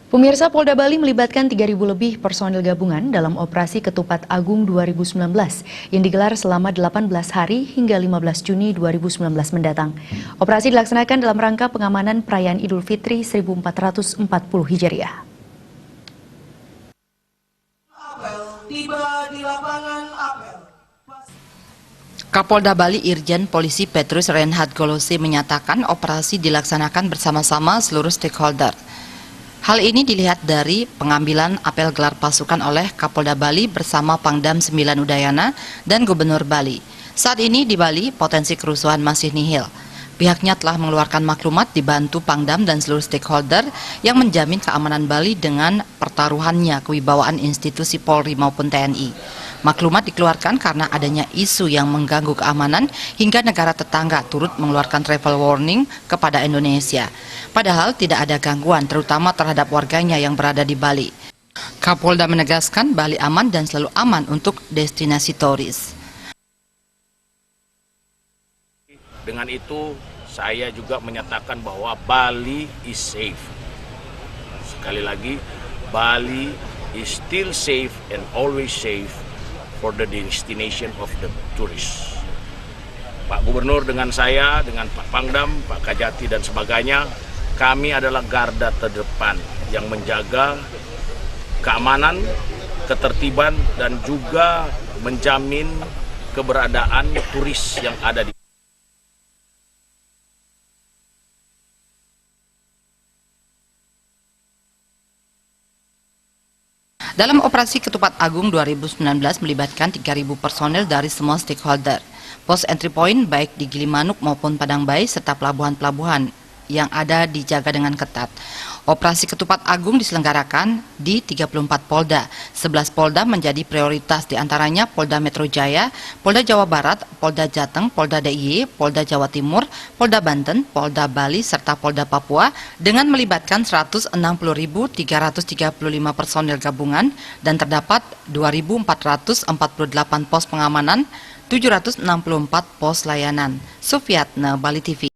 Pemirsa, Polda Bali melibatkan 3.000 lebih personil gabungan dalam operasi Ketupat Agung 2019 yang digelar selama 18 hari hingga 15 Juni 2019 mendatang. Operasi dilaksanakan dalam rangka pengamanan perayaan Idul Fitri 1440 Hijriah. Kapolda Bali Irjen Polisi Petrus Reinhard Golose menyatakan operasi dilaksanakan bersama-sama seluruh stakeholder. Hal ini dilihat dari pengambilan apel gelar pasukan oleh Kapolda Bali bersama Pangdam 9 Udayana dan Gubernur Bali. Saat ini di Bali potensi kerusuhan masih nihil. Pihaknya telah mengeluarkan maklumat dibantu Pangdam dan seluruh stakeholder yang menjamin keamanan Bali dengan pertaruhannya kewibawaan institusi Polri maupun TNI. Maklumat dikeluarkan karena adanya isu yang mengganggu keamanan hingga negara tetangga turut mengeluarkan travel warning kepada Indonesia. Padahal tidak ada gangguan terutama terhadap warganya yang berada di Bali. Kapolda menegaskan Bali aman dan selalu aman untuk destinasi turis. Dengan itu saya juga menyatakan bahwa Bali is safe. Sekali lagi, Bali is still safe and always safe for the destination of the tourists. Pak Gubernur dengan saya, dengan Pak Pangdam, Pak Kajati dan sebagainya, kami adalah garda terdepan yang menjaga keamanan, ketertiban dan juga menjamin keberadaan turis yang ada di Dalam operasi Ketupat Agung 2019 melibatkan 3.000 personel dari semua stakeholder. Pos entry point baik di Gilimanuk maupun Padang Bayi serta pelabuhan-pelabuhan yang ada dijaga dengan ketat. Operasi Ketupat Agung diselenggarakan di 34 Polda. 11 Polda menjadi prioritas, diantaranya Polda Metro Jaya, Polda Jawa Barat, Polda Jateng, Polda DIY, Polda Jawa Timur, Polda Banten, Polda Bali, serta Polda Papua dengan melibatkan 160.335 personil gabungan dan terdapat 2.448 pos pengamanan, 764 pos layanan. Sufiatna, Bali TV.